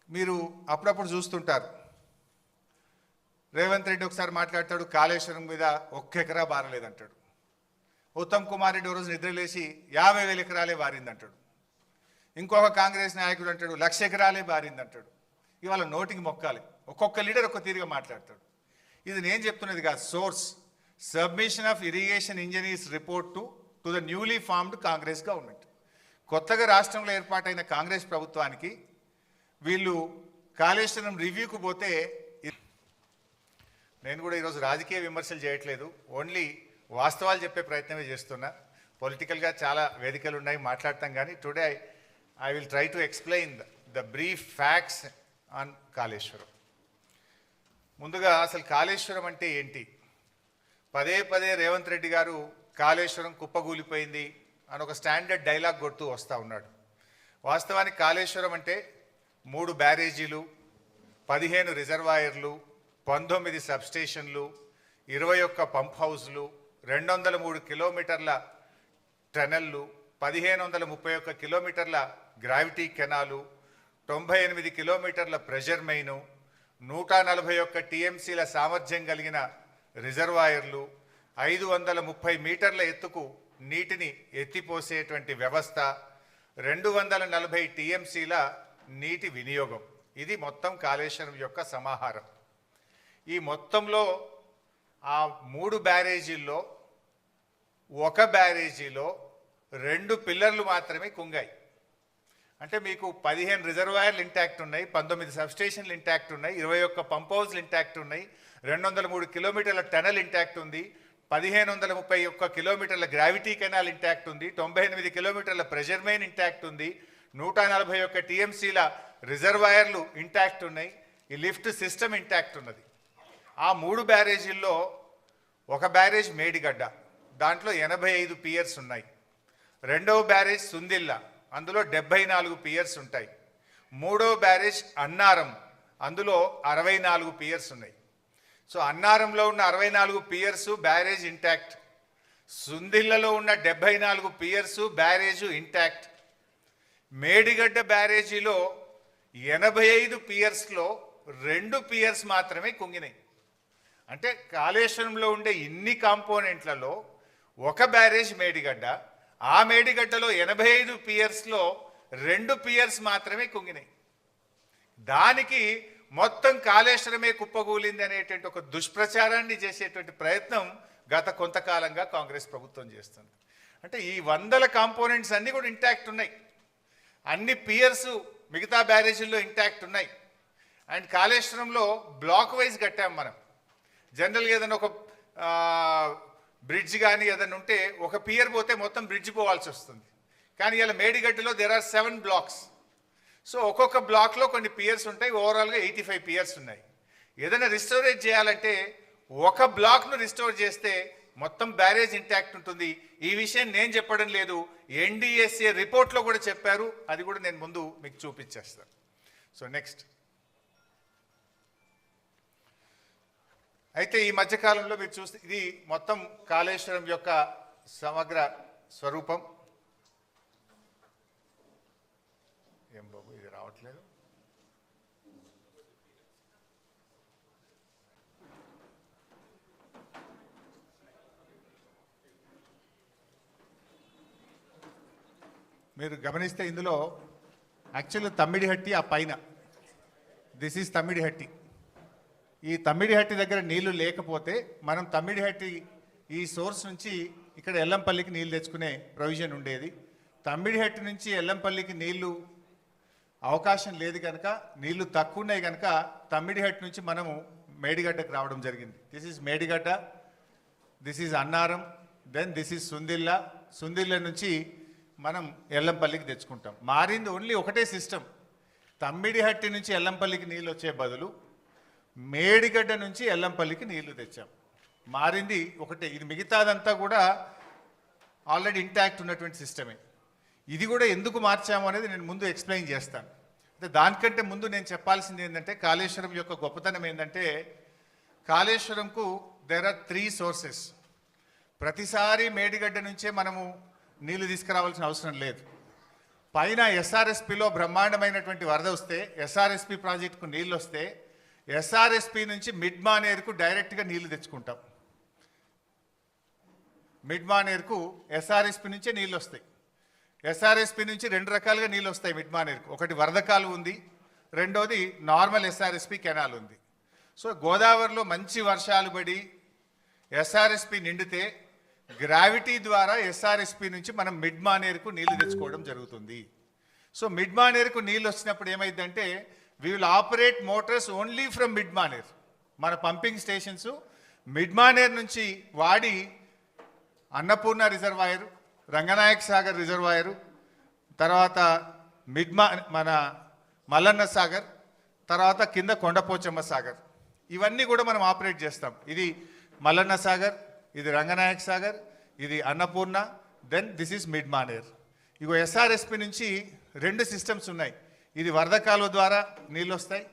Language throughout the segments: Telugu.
మీరు అప్పుడప్పుడు చూస్తుంటారు, రేవంత్ రెడ్డి ఒకసారి మాట్లాడతాడు కాళేశ్వరం మీద 1 ఎకరా బారలేదంటాడు. ఉత్తమ్ కుమార్ రెడ్డి రోజు నిద్రలేసి 50,000 ఎకరాలే బారిందంటాడు. ఇంకొక కాంగ్రెస్ నాయకుడు అంటాడు 1,00,000 ఎకరాలే బారిందంటాడు. ఇవాళ నోటికి మొక్కాలి, ఒక్కొక్క లీడర్ ఒక్క తీరుగా మాట్లాడతాడు. ఇది నేను చెప్తున్నది కాదు, source submission of irrigation engineers report to the newly formed Congress government. కొత్తగా రాష్ట్రంలో ఏర్పాటైన కాంగ్రెస్ ప్రభుత్వానికి వీళ్ళు కాళేశ్వరం రివ్యూకు పోతే, నేను కూడా ఈరోజు రాజకీయ విమర్శలు చేయట్లేదు, ఓన్లీ వాస్తవాలు చెప్పే ప్రయత్నమే చేస్తున్నా. పొలిటికల్గా చాలా వేదికలు ఉన్నాయి, మాట్లాడతాం. కానీ today I will try to explain the brief facts on Kaleshwaram. ముందుగా అసలు కాళేశ్వరం అంటే ఏంటి? పదే పదే రేవంత్ రెడ్డి గారు కాళేశ్వరం కుప్పగూలిపోయింది అని ఒక స్టాండర్డ్ డైలాగ్ కొడుతూ వస్తూ ఉన్నాడు. వాస్తవానికి కాళేశ్వరం అంటే 3 బ్యారేజీలు, 15 రిజర్వాయర్లు, 19 సబ్స్టేషన్లు, 21 పంప్ హౌస్లు, 203 కిలోమీటర్ల టనెల్లు, 1531 కిలోమీటర్ల గ్రావిటీ కెనాలు, 98 కిలోమీటర్ల ప్రెషర్ మెయిను, 141 టీఎంసీల సామర్థ్యం కలిగిన రిజర్వాయర్లు, 530 మీటర్ల ఎత్తుకు నీటిని ఎత్తిపోసేటువంటి వ్యవస్థ, 240 టీఎంసీల నీటి వినియోగం. ఇది మొత్తం కాళేశ్వరం యొక్క సమాహారం. ఈ మొత్తంలో ఆ 3 బ్యారేజీల్లో ఒక బ్యారేజీలో 2 పిల్లర్లు మాత్రమే కుంగాయి. అంటే మీకు 15 రిజర్వాయర్లు ఇంటాక్ట్ ఉన్నాయి, 19 సబ్స్టేషన్లు ఇంటాక్ట్ ఉన్నాయి, 21 పంప్ హౌస్లు ఇంటాక్ట్ ఉన్నాయి, 203 కిలోమీటర్ల టనల్ ఇంటాక్ట్ ఉంది, 1531 కిలోమీటర్ల గ్రావిటీ కెనాల్ ఇంటాక్ట్ ఉంది, 98 కిలోమీటర్ల ప్రెషర్ మెయిన్ ఇంటాక్ట్ ఉంది, 141 టీఎంసీల రిజర్వాయర్లు ఇంటాక్ట్ ఉన్నాయి, ఈ లిఫ్ట్ సిస్టమ్ ఇంటాక్ట్ ఉన్నది. ఆ 3 బ్యారేజీల్లో ఒక బ్యారేజ్ మేడిగడ్డ, దాంట్లో 85 పియర్స్ ఉన్నాయి. రెండవ బ్యారేజ్ సుందిల్లా, అందులో 74 పియర్స్ ఉంటాయి. మూడవ బ్యారేజ్ అన్నారం, అందులో 64 పియర్స్ ఉన్నాయి. సో అన్నారంలో ఉన్న 64 పియర్సు బ్యారేజ్ ఇంటాక్ట్, సుందిల్లలో ఉన్న 74 పియర్సు బ్యారేజు ఇంటాక్ట్. మేడిగడ్డ బ్యారేజీలో 85 పియర్స్లో 2 పియర్స్ మాత్రమే కుంగినాయి. అంటే కాళేశ్వరంలో ఉండే ఇన్ని కాంపోనెంట్లలో ఒక బ్యారేజ్ మేడిగడ్డ, ఆ మేడిగడ్డలో 85 పియర్స్లో 2 పియర్స్ మాత్రమే కుంగినాయి. దానికి మొత్తం కాళేశ్వరమే కుప్పగూలింది అనేటువంటి ఒక దుష్ప్రచారాన్ని చేసేటువంటి ప్రయత్నం గత కొంతకాలంగా కాంగ్రెస్ ప్రభుత్వం చేస్తుంది. అంటే ఈ 100 కాంపోనెంట్స్ అన్నీ కూడా ఇంటాక్ట్ ఉన్నాయి, అన్ని పియర్స్ మిగతా బ్యారేజీల్లో ఇంటాక్ట్ ఉన్నాయి. అండ్ కాళేశ్వరంలో బ్లాక్ వైజ్ కట్టాం మనం. జనరల్గా ఏదైనా ఒక బ్రిడ్జ్ కానీ ఏదైనా ఉంటే ఒక పియర్ పోతే మొత్తం బ్రిడ్జ్ పోవాల్సి వస్తుంది. కానీ ఇలా మేడిగడ్డలో దేర్ ఆర్ 7 బ్లాక్స్. సో ఒక్కొక్క బ్లాక్లో కొన్ని పియర్స్ ఉంటాయి, ఓవరాల్గా 85 పియర్స్ ఉన్నాయి. ఏదైనా రిస్టోరేజ్ చేయాలంటే ఒక బ్లాక్ను రిస్టోర్ చేస్తే మొత్తం బ్యారేజ్ ఇంటాక్ట్ ఉంటుంది. ఈ విషయం నేను చెప్పడం లేదు, ఎన్డీఎస్ఏ రిపోర్ట్లో కూడా చెప్పారు, అది కూడా నేను ముందు మీకు చూపించేస్తాను. సో నెక్స్ట్, అయితే ఈ మధ్యకాలంలో మీరు చూస్తే ఇది మొత్తం కాళేశ్వరం యొక్క సమగ్ర స్వరూపం. ఏం బాబు ఇది రావట్లేదు, మీరు గమనిస్తే ఇందులో యాక్చువల్గా తమ్మిడిహట్టి ఆ పైన, దిస్ ఈజ్ తమ్మిడిహట్టి. ఈ తమ్మిడిహట్టి దగ్గర నీళ్లు లేకపోతే మనం తమ్మిడిహట్టి ఈ సోర్స్ నుంచి ఇక్కడ ఎల్లంపల్లికి నీళ్ళు తెచ్చుకునే ప్రొవిజన్ ఉండేది. తమ్మిడిహట్టి నుంచి ఎల్లంపల్లికి నీళ్లు అవకాశం లేదు కనుక, నీళ్లు తక్కువ ఉన్నాయి కనుక తమ్మిడిహట్టి నుంచి మనము మేడిగడ్డకు రావడం జరిగింది. This is Medigadda, this is Annaram, then this is Sundilla. Sundilla నుంచి మనం ఎల్లంపల్లికి తెచ్చుకుంటాం. మారింది ఓన్లీ ఒకటే సిస్టమ్. తమ్మిడిహట్టి నుంచి ఎల్లంపల్లికి నీళ్ళు వచ్చే బదులు మేడిగడ్డ నుంచి ఎల్లంపల్లికి నీళ్లు తెచ్చాం. మారింది ఒకటే. ఇది మిగతాదంతా కూడా ఆల్రెడీ ఇంటాక్ట్ ఉన్నటువంటి సిస్టమే. ఇది కూడా ఎందుకు మార్చాము అనేది నేను ముందు ఎక్స్ప్లెయిన్ చేస్తాను. అంటే దానికంటే ముందు నేను చెప్పాల్సింది ఏంటంటే, కాళేశ్వరం యొక్క గొప్పతనం ఏంటంటే, కాళేశ్వరంకు దేర్ ఆర్ 3 సోర్సెస్. ప్రతిసారి మేడిగడ్డ నుంచే మనము నీళ్లు తీసుకురావాల్సిన అవసరం లేదు. పైన ఎస్ఆర్ఎస్పిలో బ్రహ్మాండమైనటువంటి వరద వస్తే ఎస్ఆర్ఎస్పి ప్రాజెక్టుకు నీళ్ళు వస్తే ఎస్ఆర్ఎస్పి నుంచి మిడ్ మానేర్కు డైరెక్ట్గా నీళ్లు తెచ్చుకుంటాం. మిడ్ మానేర్కు ఎస్ఆర్ఎస్పి నుంచే నీళ్ళు వస్తాయి. ఎస్ఆర్ఎస్పి నుంచి రెండు రకాలుగా నీళ్ళు వస్తాయి మిడ్ మానేర్కు. ఒకటి వరద కాలువ ఉంది, రెండోది నార్మల్ ఎస్ఆర్ఎస్పి కెనాల్ ఉంది. సో గోదావరిలో మంచి వర్షాలు పడి ఎస్ఆర్ఎస్పి నిండితే గ్రావిటీ ద్వారా ఎస్ఆర్ఎస్పి నుంచి మనం మిడ్ మానేర్కు నీళ్లు తెచ్చుకోవడం జరుగుతుంది. సో మిడ్ మానేర్కు నీళ్ళు వచ్చినప్పుడు ఏమైందంటే we will operate Motors only from mid Maner. మన పంపింగ్ స్టేషన్స్ మిడ్ మానేర్ నుంచి వాడి అన్నపూర్ణ రిజర్వాయరు, రంగనాయక్ సాగర్ రిజర్వాయరు, తర్వాత మన మల్లన్న సాగర్, తర్వాత కింద కొండపోచమ్మ సాగర్, ఇవన్నీ కూడా మనం ఆపరేట్ చేస్తాం. ఇది మల్లన్న సాగర్, ఇది రంగనాయక్ సాగర్, ఇది Annapurna, then this is mid Manair. ఇగో ఎస్ఆర్ఎస్పి నుంచి రెండు సిస్టమ్స్ ఉన్నాయి. ఇది వరద కాలువ ద్వారా నీళ్ళు వస్తాయి,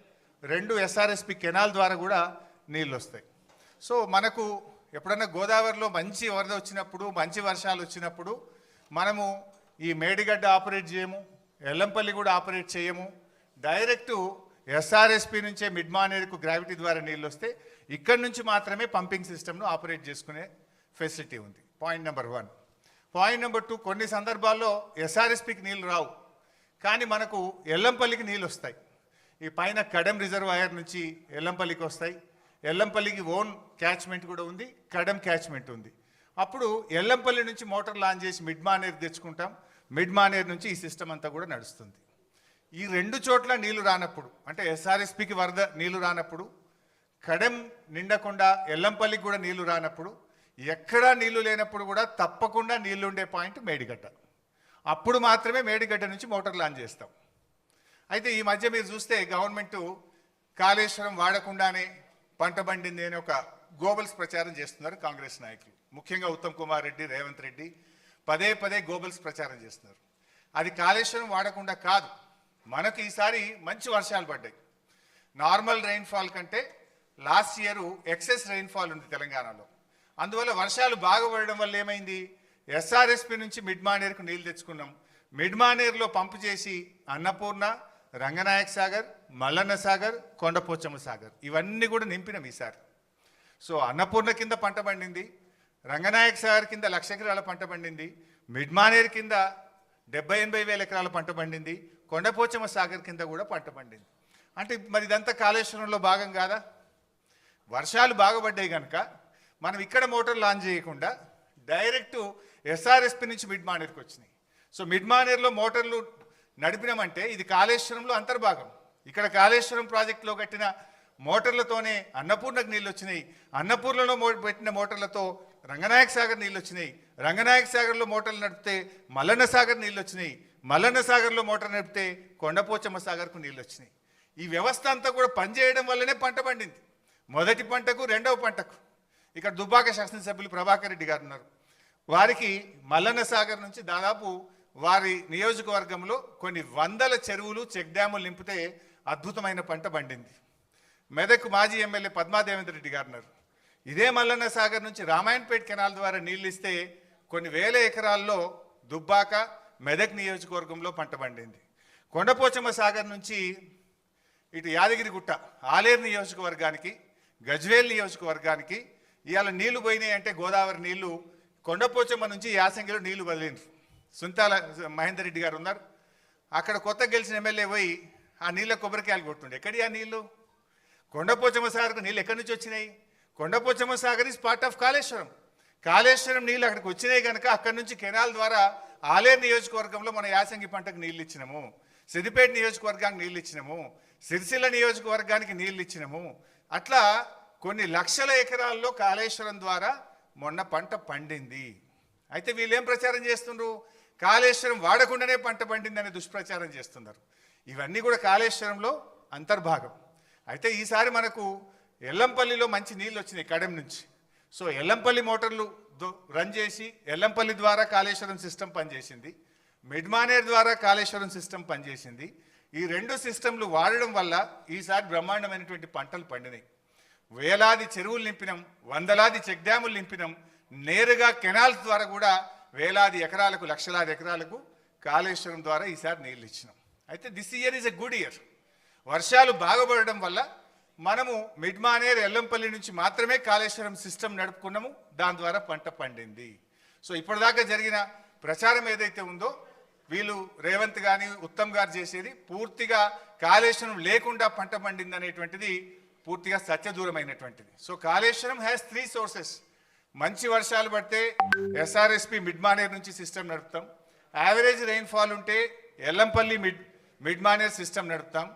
రెండు ఎస్ఆర్ఎస్పి కెనాల్ ద్వారా కూడా నీళ్ళు వస్తాయి. సో మనకు ఎప్పుడన్నా గోదావరిలో మంచి వరద వచ్చినప్పుడు, మంచి వర్షాలు వచ్చినప్పుడు మనము ఈ మేడిగడ్డ ఆపరేట్ చేయము, ఎల్లంపల్లి కూడా ఆపరేట్ చేయము. డైరెక్టు ఎస్ఆర్ఎస్పి నుంచే మిడ్ మానేర్కు గ్రావిటీ ద్వారా నీళ్ళు వస్తే ఇక్కడి నుంచి మాత్రమే పంపింగ్ సిస్టమ్ను ఆపరేట్ చేసుకునే ఫెసిలిటీ ఉంది. Point number 1. పాయింట్ నెంబర్ 2, కొన్ని సందర్భాల్లో ఎస్ఆర్ఎస్పికి నీళ్ళు రావు, కానీ మనకు ఎల్లంపల్లికి నీళ్ళు వస్తాయి. ఈ పైన కడెం రిజర్వాయర్ నుంచి ఎల్లంపల్లికి వస్తాయి. ఎల్లంపల్లికి ఓన్ క్యాచ్మెంట్ కూడా ఉంది, కడెం క్యాచ్మెంట్ ఉంది. అప్పుడు ఎల్లంపల్లి నుంచి మోటార్ లాంచ్ చేసి మిడ్ మానేర్ తెచ్చుకుంటాం. మిడ్ మానేర్ నుంచి ఈ సిస్టమ్ అంతా కూడా నడుస్తుంది. ఈ రెండు చోట్ల నీళ్లు రానప్పుడు, అంటే ఎస్ఆర్ఎస్పికి వరద నీళ్లు రానప్పుడు, కడెం నిండకుండా ఎల్లంపల్లికి కూడా నీళ్లు రానప్పుడు, ఎక్కడా నీళ్లు లేనప్పుడు కూడా తప్పకుండా నీళ్లు ఉండే పాయింట్ మేడిగడ్డ. అప్పుడు మాత్రమే మేడిగడ్డ నుంచి మోటార్ లాంచ్ చేస్తాం. అయితే ఈ మధ్య మీరు చూస్తే గవర్నమెంట్ కాళేశ్వరం వాడకుండానే పంట పండింది అని ఒక గోబల్స్ ప్రచారం చేస్తున్నారు కాంగ్రెస్ నాయకులు, ముఖ్యంగా ఉత్తమ్ కుమార్ రెడ్డి, రేవంత్ రెడ్డి పదే పదే గోబల్స్ ప్రచారం చేస్తున్నారు. అది కాళేశ్వరం వాడకుండా కాదు, మనకు ఈసారి మంచి వర్షాలు పడ్డాయి. నార్మల్ రెయిన్ఫాల్ కంటే లాస్ట్ ఇయర్ ఎక్సెస్ రెయిన్ఫాల్ ఉంది తెలంగాణలో. అందువల్ల వర్షాలు బాగా పడడం వల్ల ఏమైంది, ఎస్ఆర్ఎస్పి నుంచి మిడ్ మానేర్కు నీళ్ళు తెచ్చుకున్నాం. మిడ్ మానేర్లో పంపు చేసి అన్నపూర్ణ, రంగనాయక్ సాగర్, మల్లన్న సాగర్, కొండపోచమ్మ సాగర్ ఇవన్నీ కూడా నింపినాం ఈసారి. సో అన్నపూర్ణ కింద పంట పండింది, రంగనాయక్ సాగర్ కింద 1,00,000 ఎకరాల పంట పండింది, మిడ్ మానేర్ కింద 70-80 వేల ఎకరాల పంట పండింది, కొండపోచమ్మ సాగర్ కింద కూడా పంట పండింది. అంటే మరి ఇదంతా కాళేశ్వరంలో భాగం కాదా? వర్షాలు బాగుపడ్డాయి కనుక మనం ఇక్కడ మోటార్ లాంచ్ చేయకుండా డైరెక్టు ఎస్ఆర్ఎస్పి నుంచి మిడ్ మానేర్కి వచ్చినాయి. సో మిడ్ మానేర్లో మోటార్లు నడిపినామంటే ఇది కాళేశ్వరంలో అంతర్భాగం. ఇక్కడ కాళేశ్వరం ప్రాజెక్టులో కట్టిన మోటార్లతోనే అన్నపూర్ణకు నీళ్ళు వచ్చినాయి, అన్నపూర్ణలో పెట్టిన మోటార్లతో రంగనాయక్ సాగర్ నీళ్ళు వచ్చినాయి, రంగనాయక్ సాగర్లో మోటార్లు నడిపితే మల్లన్న సాగర్ నీళ్ళు వచ్చినాయి, మల్లన్న సాగర్లో మోటార్ నడిపితే కొండపోచమ్మ సాగర్కు నీళ్ళు వచ్చినాయి. ఈ వ్యవస్థ అంతా కూడా పనిచేయడం వల్లనే పంట పండింది, మొదటి పంటకు రెండవ పంటకు. ఇక్కడ దుబ్బాక శాసనసభ్యులు ప్రభాకర్ రెడ్డి గారు ఉన్నారు, వారికి మల్లన్న సాగర్ నుంచి దాదాపు వారి నియోజకవర్గంలో కొన్ని వందల చెరువులు, చెక్ డ్యాములు నింపితే అద్భుతమైన పంట పండింది. మెదక్ మాజీ ఎమ్మెల్యే పద్మాదేవేంద్ర రెడ్డి గారు ఉన్నారు, ఇదే మల్లన్న సాగర్ నుంచి రామాయణపేట కెనాల్ ద్వారా నీళ్ళు ఇస్తే కొన్ని వేల ఎకరాల్లో దుబ్బాక, మెదక్ నియోజకవర్గంలో పంట పండింది. కొండపోచమ్మ సాగర్ నుంచి ఇటు యాదగిరిగుట్ట, ఆలేరు నియోజకవర్గానికి, గజ్వేల్ నియోజకవర్గానికి ఇవాళ నీళ్లు పోయినాయి. అంటే గోదావరి నీళ్లు కొండపోచమ్మ నుంచి యాసంగిలో నీళ్లు వదిలిండ్రు. సుంతాల మహేందర్ రెడ్డి గారు ఉన్నారు, అక్కడ కొత్త గెలిచిన ఎమ్మెల్యే పోయి ఆ నీళ్ళ కొబ్బరికాయలు కొట్టుండే. ఎక్కడి ఆ నీళ్లు? కొండపోచమ్మ సాగర్కు నీళ్ళు ఎక్కడి నుంచి వచ్చినాయి? Kondapochamma Sagar is part of Kaleshwaram. Kaleshwaram నీళ్ళు అక్కడికి వచ్చినాయి కనుక అక్కడి నుంచి కెనాల్ ద్వారా ఆలేరు నియోజకవర్గంలో మన యాసంగి పంటకు నీళ్ళు ఇచ్చినాము, సిద్దిపేట నియోజకవర్గానికి నీళ్ళు ఇచ్చినాము, సిరిసిల్ల నియోజకవర్గానికి నీళ్ళు ఇచ్చినాము. అట్లా కొన్ని లక్షల ఎకరాల్లో కాళేశ్వరం ద్వారా మొన్న పంట పండింది. అయితే వీళ్ళేం ప్రచారం చేస్తున్నారు? కాళేశ్వరం వాడకుండానే పంట పండిందనే దుష్ప్రచారం చేస్తున్నారు. ఇవన్నీ కూడా కాళేశ్వరంలో అంతర్భాగం. అయితే ఈసారి మనకు ఎల్లంపల్లిలో మంచి నీళ్ళు వచ్చినాయి కడెం నుంచి. సో ఎల్లంపల్లి మోటార్లు రన్ చేసి ఎల్లంపల్లి ద్వారా కాళేశ్వరం సిస్టమ్ పనిచేసింది, మిడ్ మానేర్ ద్వారా కాళేశ్వరం సిస్టమ్ పనిచేసింది. ఈ రెండు సిస్టంలు వాడడం వల్ల ఈసారి బ్రహ్మాండమైనటువంటి పంటలు పండినాయి. వేలాది చెరువులు నింపినాం, వందలాది చెక్ డ్యాములు నింపినాం, నేరుగా కెనాల్స్ ద్వారా కూడా వేలాది ఎకరాలకు, లక్షలాది ఎకరాలకు కాళేశ్వరం ద్వారా ఈసారి నీళ్ళు ఇచ్చినాం. అయితే this year is a good year. వర్షాలు బాగుపడడం వల్ల మనము మిడ్మానేర్ ఎల్లంపల్లి నుంచి మాత్రమే కాళేశ్వరం సిస్టమ్ నడుపుకున్నాము. దాని ద్వారా పంట పండింది. సో ఇప్పటిదాకా జరిగిన ప్రచారం ఏదైతే ఉందో వీళ్ళు రేవంత్ కానీ ఉత్తమ్ గారు చేసేది పూర్తిగా కాళేశ్వరం లేకుండా పంట పండింది అనేటువంటిది పూర్తిగా సత్యదూరమైనటువంటిది. So Kaleshwaram has 3 sources. మంచి వర్షాలు పడితే ఎస్ఆర్ఎస్పి మిడ్మానేర్ నుంచి సిస్టమ్ నడుపుతాం. యావరేజ్ రెయిన్ఫాల్ ఉంటే Yellampalli Mid Manair system నడుపుతాం.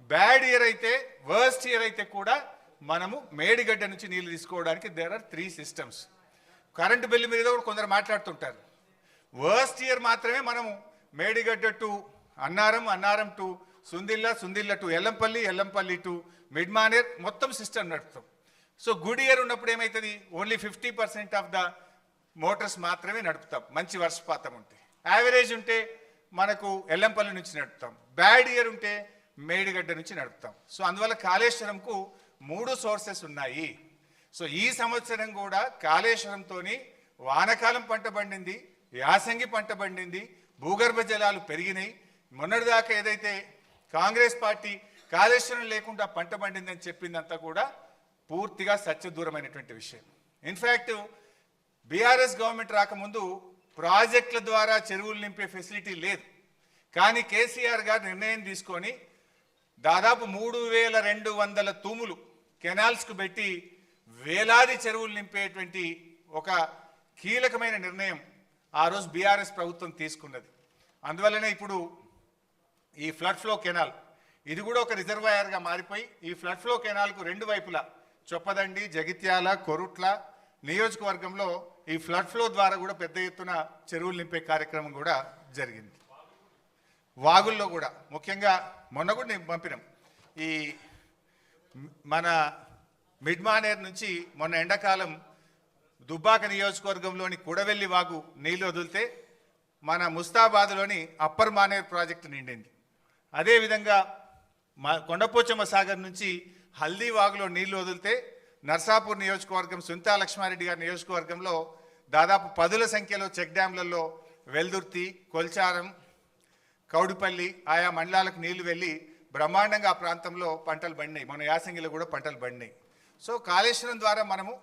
Bad year అయితే వర్స్ట్ ఇయర్ అయితే కూడా మనము మేడిగడ్డ నుంచి నీళ్ళు తీసుకోవడానికి there are 3 systems. Current bill మీద కూడా కొందరు మాట్లాడుతుంటారు. వర్స్ట్ ఇయర్ మాత్రమే మనము Medigadda to Annaram, Annaram to Sundilla, Sundilla to Yellampalli, Yellampalli to Mid Manair మొత్తం సిస్టమ్ నడుపుతాం. సో గుడ్ ఇయర్ ఉన్నప్పుడు ఏమవుతుంది, ఓన్లీ 50% ఆఫ్ ద మోటార్స్ మాత్రమే నడుపుతాం మంచి వర్షపాతం ఉంటే. యావరేజ్ ఉంటే మనకు ఎల్లంపల్లి నుంచి నడుపుతాం. బ్యాడ్ ఇయర్ ఉంటే మేడిగడ్డ నుంచి నడుపుతాం. సో అందువల్ల కాళేశ్వరంకు 3 సోర్సెస్ ఉన్నాయి. సో ఈ సంవత్సరం కూడా కాళేశ్వరంతో వానకాలం పంట పండింది, యాసంగి పంట పండింది, భూగర్భ జలాలు పెరిగినాయి. మొన్నటిదాకా ఏదైతే కాంగ్రెస్ పార్టీ కాళేశ్వరం లేకుండా పంట పండిందని చెప్పిందంతా కూడా పూర్తిగా సత్యదూరమైనటువంటి విషయం. ఇన్ఫ్యాక్ట్ బీఆర్ఎస్ గవర్నమెంట్ రాకముందు ప్రాజెక్టుల ద్వారా చెరువులు నింపే ఫెసిలిటీ లేదు. కానీ కేసీఆర్ గారు నిర్ణయం తీసుకొని దాదాపు 3200 తూములు కెనాల్స్కు పెట్టి వేలాది చెరువులు నింపేటువంటి ఒక కీలకమైన నిర్ణయం ఆ రోజు బీఆర్ఎస్ ప్రభుత్వం తీసుకున్నది. అందువల్లనే ఇప్పుడు ఈ ఫ్లడ్ ఫ్లో కెనాల్ ఇది కూడా ఒక రిజర్వాయర్గా మారిపోయి ఈ ఫ్లడ్ ఫ్లో కెనాల్కు 2 వైపులా చొప్పదండి, జగిత్యాల, కొరుట్ల నియోజకవర్గంలో ఈ ఫ్లడ్ ఫ్లో ద్వారా కూడా పెద్ద ఎత్తున చెరువులు నింపే కార్యక్రమం కూడా జరిగింది. వాగుల్లో కూడా ముఖ్యంగా మొన్న కూడా నేను పంపినాం. ఈ మన మిడ్మానేర్ నుంచి మొన్న ఎండాకాలం దుబ్బాక నియోజకవర్గంలోని కుడవెల్లి వాగు నీళ్ళు వదిలితే మన ముస్తాబాద్లోని అప్పర్ మానేర్ ప్రాజెక్టు నిండింది. అదేవిధంగా కొండపోచమ్మ సాగర్ నుంచి హల్దీ వాగులో నీళ్లు వదిలితే నర్సాపూర్ నియోజకవర్గం సుంతా లక్ష్మారెడ్డి గారి నియోజకవర్గంలో దాదాపు 10ల సంఖ్యలో చెక్ డ్యాంలలో వెల్దుర్తి, కొల్చారం, కౌడిపల్లి ఆయా మండలాలకు నీళ్లు వెళ్ళి బ్రహ్మాండంగా ఆ ప్రాంతంలో పంటలు పండినాయి. మన యాసంగిలో కూడా పంటలు పండినాయి. సో కాళేశ్వరం ద్వారా మనము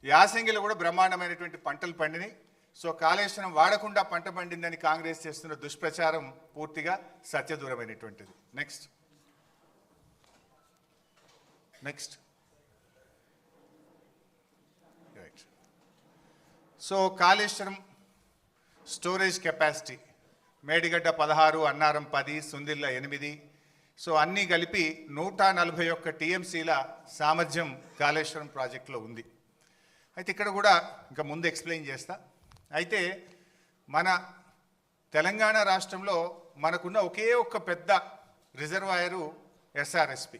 యాసంగిలో కూడా బ్రహ్మాండమైనటువంటి పంటలు పండినాయి. సో కాళేశ్వరం వాడకుండా పంట పండిందని కాంగ్రెస్ చేస్తున్న దుష్ప్రచారం పూర్తిగా సత్యదూరమైనటువంటిది. Next right. So Kaleshwaram storage capacity Medigadda 16, Annaram 10, Sundilla 8. సో అన్నీ కలిపి 141 టీఎంసీల సామర్థ్యం కాళేశ్వరం ప్రాజెక్టులో ఉంది. అయితే ఇక్కడ కూడా ఇంకా ముందు ఎక్స్ప్లెయిన్ చేస్తా. అయితే మన తెలంగాణ రాష్ట్రంలో మనకున్న ఒకే ఒక్క పెద్ద రిజర్వాయరు ఎస్ఆర్ఎస్పి.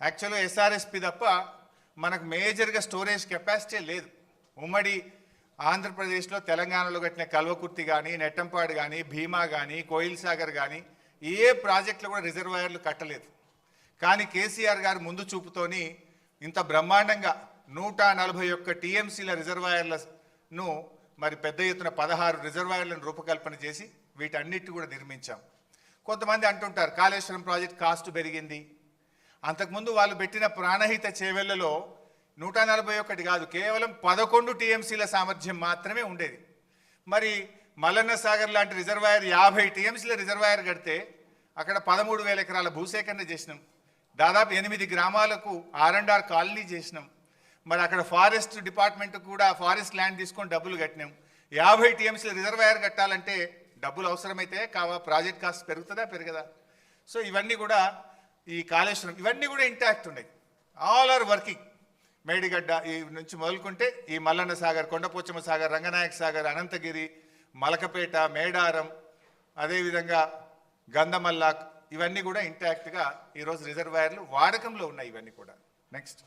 యాక్చువల్గా ఎస్ఆర్ఎస్పి తప్ప మనకు మేజర్గా స్టోరేజ్ కెపాసిటీ లేదు. ఉమ్మడి ఆంధ్రప్రదేశ్లో తెలంగాణలో కట్టిన కల్వకుర్తి కానీ, నెట్టంపాడు కానీ, భీమా కానీ, కోయిల్ సాగర్ కానీ ఏ ప్రాజెక్టులు కూడా రిజర్వాయర్లు కట్టలేదు. కానీ కేసీఆర్ గారు ముందు చూపుతోని ఇంత బ్రహ్మాండంగా 141 టీఎంసీల రిజర్వాయర్లను మరి పెద్ద ఎత్తున 16 రిజర్వాయర్లను రూపకల్పన చేసి వీటన్నిటి కూడా నిర్మించాం. కొంతమంది అంటుంటారు కాళేశ్వరం ప్రాజెక్ట్ కాస్ట్ పెరిగింది. అంతకుముందు వాళ్ళు పెట్టిన ప్రాణహిత చేవెళ్లలో 141 కాదు, కేవలం 11 టీఎంసీల సామర్థ్యం మాత్రమే ఉండేది. మరి మల్లన్న సాగర్ లాంటి రిజర్వాయర్ 50 టీఎంసీల రిజర్వాయర్ కడితే అక్కడ 13,000 ఎకరాల భూసేకరణ చేసినాం. దాదాపు 8 గ్రామాలకు R&R కాలనీ చేసినాం. మరి అక్కడ ఫారెస్ట్ డిపార్ట్మెంట్ కూడా ఫారెస్ట్ ల్యాండ్ తీసుకొని డబ్బులు కట్టినాం. 50 టీఎంసీల రిజర్వాయర్ కట్టాలంటే డబ్బులు అవసరమైతే ప్రాజెక్ట్ కాస్ట్ పెరుగుతుందా పెరగదా? సో ఇవన్నీ కూడా ఈ కాళేశ్వరం ఇవన్నీ కూడా ఇంటాక్ట్ ఉన్నాయి. All are working. మేడిగడ్డ ఈ నుంచి మొదలుకుంటే ఈ మల్లన్న సాగర్, కొండపోచమ్మ సాగర్, రంగనాయక సాగర్, అనంతగిరి, మలకపేట, మేడారం, అదేవిధంగా గంధమల్లాక్ ఇవన్నీ కూడా ఇంటాక్ట్గా ఈరోజు రిజర్వాయర్లు వాడకంలో ఉన్నాయి. ఇవన్నీ కూడా నెక్స్ట్